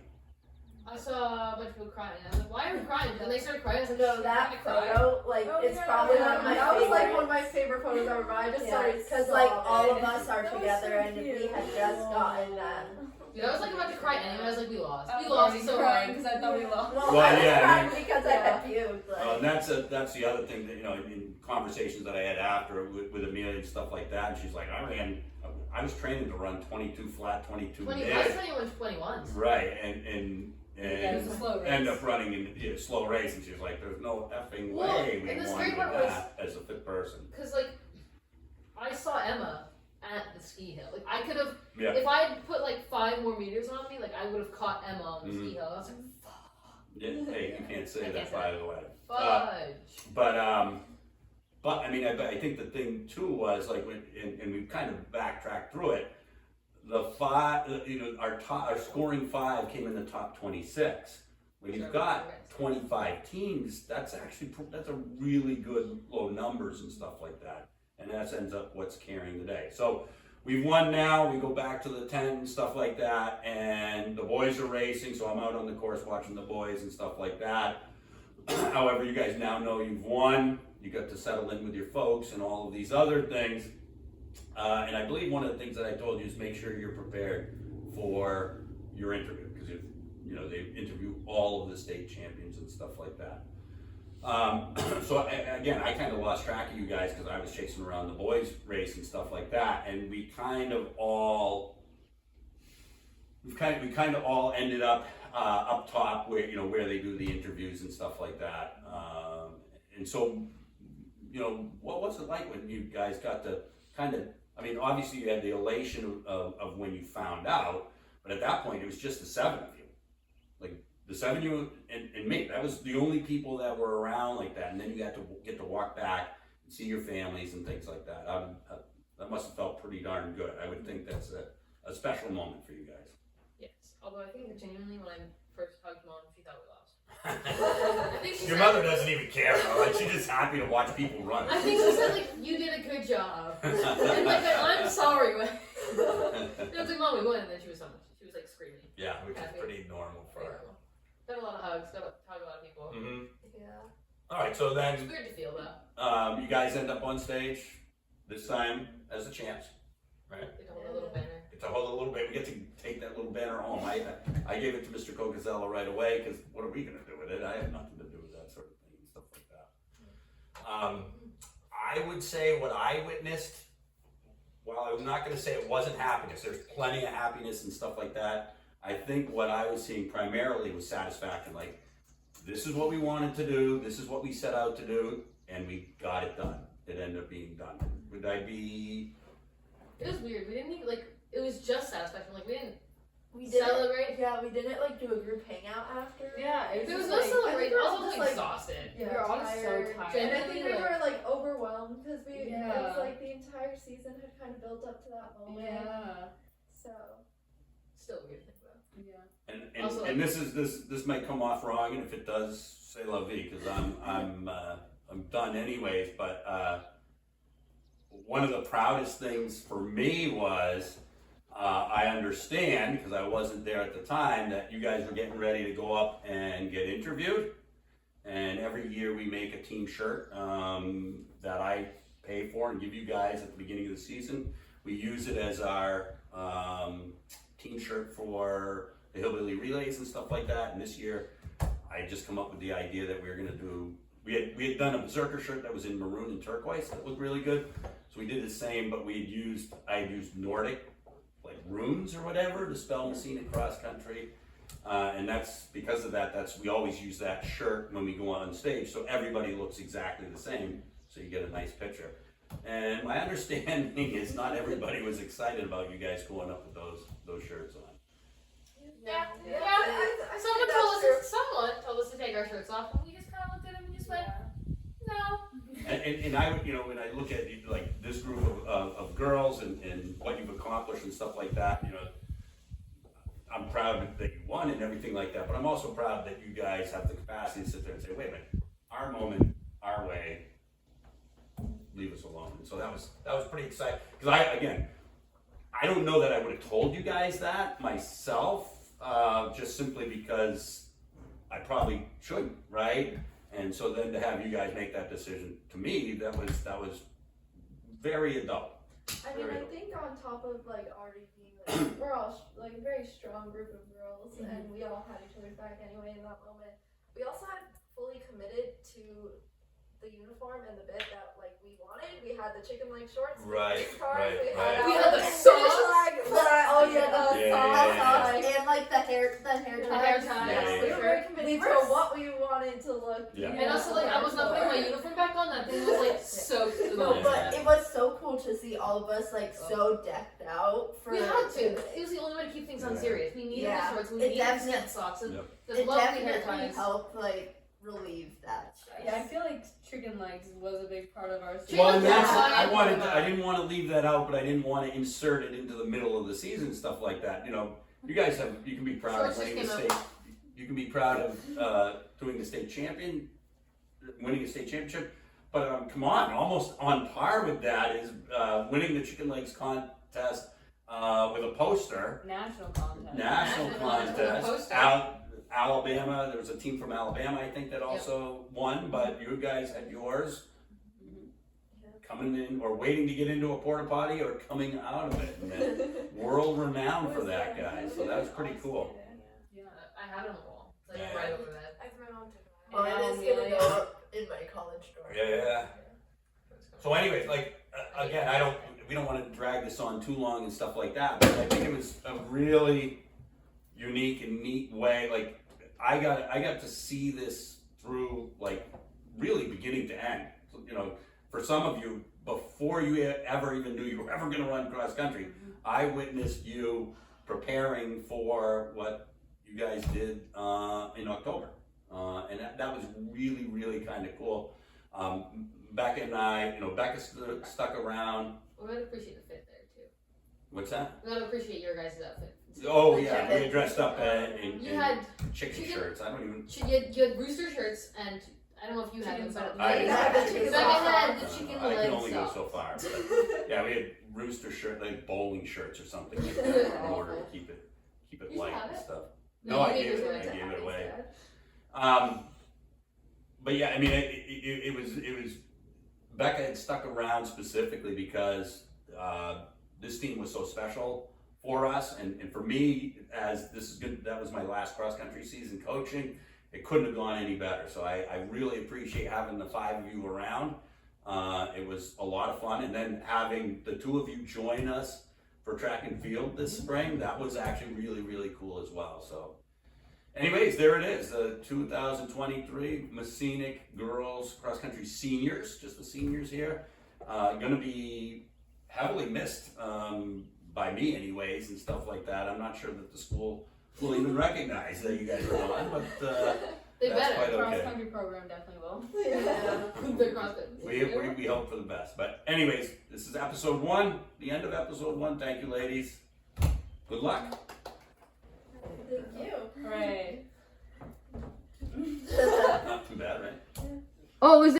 I saw a bunch of people crying. I was like, why are you crying? And they started crying. I was like, no, that "Shit, I'm gonna cry." photo, like, Oh, it's yeah, probably yeah, one of my that was like favorites. one of my favorite photos ever. But I just Yeah, started because like all of sobbing. us are That was together, so and we cute. had just gotten that. Dude, I was like about to cry anyway. I was like, we lost. I We was lost already so crying hard. because I thought we lost. Well, Well, I was yeah, I crying because I had puked. Like, And that's the other thing that, you know, in conversations that I had after with Amelia and stuff like that, and she's like, I was training to run 22 flat, 22 I was mid. 21. Right, and Yeah, it was a slow race. end up running in a slow race, and she's like, there's no effing Well, way we and the won scary with part was- that as a fit person. Because, like, I saw Emma at the ski hill. Like, I could have, Yeah. if I had put like 5 more meters on me, like, I would have caught Emma on the ski Mhm. hill. I was like, Yeah, hey, you can't say I that, can't say by the way. fudge. But I mean, I think the thing too was like, and we kind of backtracked through it. The five, you know, our scoring 5 came in the top 26. When you've got 25 teams, that's a really good low numbers and stuff like that, and that ends up what's carrying the day. So we've won now. We go back to the 10 and stuff like that, and the boys are racing. So I'm out on the course watching the boys and stuff like that. However, you guys now know you've won. You got to settle in with your folks and all of these other things. And I believe one of the things that I told you is make sure you're prepared for your interview, because you know they interview all of the state champions and stuff like that. So again, I kind of lost track of you guys because I was chasing around the boys' race and stuff like that, and we kind of all ended up up top where where they do the interviews and stuff like that. And so, what was it like when you guys got to kind of? I mean, obviously you had the elation of when you found out, but at that point it was just the 7 of you, like the 7 of you and me. That was the only people that were around like that, and then you got to get to walk back and see your families and things like that. That must have felt pretty darn good. I would think that's a special moment for you guys. Yes. Although I think genuinely when I first hugged Mom, she thought we lost. I think she Your said, mother doesn't even care, though. Like, she's just happy to watch people run. I think she said, like, you did a good job. And like, I'm sorry. It was like, Mom, we won. And then she was like screaming. Yeah, which is Happy. pretty normal for her. Got a lot of hugs, got to hug a lot of people. Mm-hmm. All right, so It's then weird to feel though. you guys end up on stage this time as a champs, right? Get to hold a little banner. Get to hold a little bit. We get to take that little banner home. I gave it to Mr. Cocazella right away because what are we going to do with it? I have nothing to do with that sort of thing and stuff like that. I would say what I witnessed, while I'm not going to say it wasn't happiness, there's plenty of happiness and stuff like that. I think what I was seeing primarily was satisfaction. Like, this is what we wanted to do, this is what we set out to do, and we got it done. It ended up being done. Would I be... It was weird. We didn't even like. It was just satisfaction. Like we didn't We didn't. celebrate. Yeah, we didn't like do a group hangout after. Yeah, it There was just, no like, celebration. we're I all was just, like like- exhausted. Yeah, We were all just so tired. tired. And I think Genuinely, we were like overwhelmed because it Yeah. was like the entire season had kind of built up to that moment. Yeah. So Still weird to think about. Yeah. Also, And this might come off wrong, and if it does, say la vie, because I'm done anyways. But one of the proudest things for me was I understand, because I wasn't there at the time, that you guys were getting ready to go up and get interviewed. And every year we make a team shirt that I pay for and give you guys at the beginning of the season. We use it as our team shirt for the Hillbilly Relays and stuff like that. And this year, I had just come up with the idea that we were going to do. We had done a Berserker shirt that was in maroon and turquoise that looked really good. So we did the same, but I had used Nordic, like runes or whatever, to spell Messina cross country. And that's because of that. We always use that shirt when we go on stage, so everybody looks exactly the same. So you get a nice picture. And my understanding is not everybody was excited about you guys going up with those shirts on. Yeah. I Someone think told that's us. Someone told us to take our shirts off, and we just kind of looked at them and just went, "No." And I would, when I look at like this group of girls and what you've accomplished and stuff like that, I'm proud that you won and everything like that. But I'm also proud that you guys have the capacity to sit there and say, wait a minute, our moment, our way, leave us alone. And so that was pretty exciting, because I don't know that I would have told you guys that myself, just simply because I probably shouldn't, right? And so then to have you guys make that decision, to me, that was very adult. I mean, I think on top of like already being like, we're all like a very strong group of girls, and we all had each other's back anyway in that moment. We also had fully committed to the uniform and the bit that like we wanted. We had the chicken leg shorts, Right, the cars, right, we right. had, We our had the finish socks. line, Oh yeah, the Yeah, socks yeah, and like the hair The hair ties. ties. Yeah, we were very committed We to were- what we wanted to look. Yeah. And also, like, I was not putting my uniform back on. That thing was like soaked to the No, bone. but it was so cool to see all of us like so decked out for. We had to. It was the only way to keep things on Yeah. serious. We needed Yeah. the shorts. We It needed the definitely- snap socks. And Yep. the It lovely hair definitely ties. helped like relieve that stress. Yeah, I feel like chicken legs was a big part of our season. Well, and that's, Yeah. I didn't want to leave that out, but I didn't want to insert it into the middle of the season, stuff like that. You guys you can be proud Shorts of just winning the came state. You can be proud of doing the state winning a state championship. But come on, almost on par with that is winning the chicken legs contest with a poster, National contest. national National contest with a contest. poster. Alabama, there was a team from Alabama, I think, that also won, but you guys had yours. Coming in or waiting to get into a porta potty or coming out of it, and then world renowned for that guy. So that was pretty cool. Yeah. I have it on the wall. It's like Yeah. right over that. I threw my mom took Well, And it is Amelia- gonna go up in my college dorm. Yeah. So, anyways, again, we don't want to drag this on too long and stuff like that, but I think it was a really unique and neat way. Like, I got to see this through, like, really beginning to end. So, for some of you, before you ever even knew you were ever going to run cross country, I witnessed you preparing for what you guys did in October, and that was really, really kind of cool. Becca and I, Becca stuck around. We gotta appreciate the fit there too. What's that? We gotta appreciate your guys' outfit. Oh yeah, we had dressed up in You had chicken chicken- shirts. I don't even. you had rooster shirts, and I don't know if you had them, but I didn't have Becca the chicken had the socks. chicken I leg can only go socks. so far. But, yeah, we had rooster shirt, like bowling shirts or something like that, in order to keep it You light have and it? stuff. No, No, I you gave gave it. it I to gave it Abby's away. dad. but yeah, I mean, it was Becca had stuck around specifically because this team was so special for us, and for me, as this is good, that was my last cross country season coaching. It couldn't have gone any better. So I really appreciate having the 5 of you around. It was a lot of fun, and then having the 2 of you join us for track and field this spring, that was actually really, really cool as well. So anyways, there it is, the 2023 Messinic Girls Cross Country Seniors, just the seniors here, going to be heavily missed by me anyways and stuff like that. I'm not sure that the school will even recognize that you guys are on, but They that's better. quite Cross okay. country program definitely will. The CrossFit. We hope for the best. But anyways, this is episode 1, the end of episode 1. Thank you, ladies. Good luck. Thank you. Right. Not too bad, right? Oh, was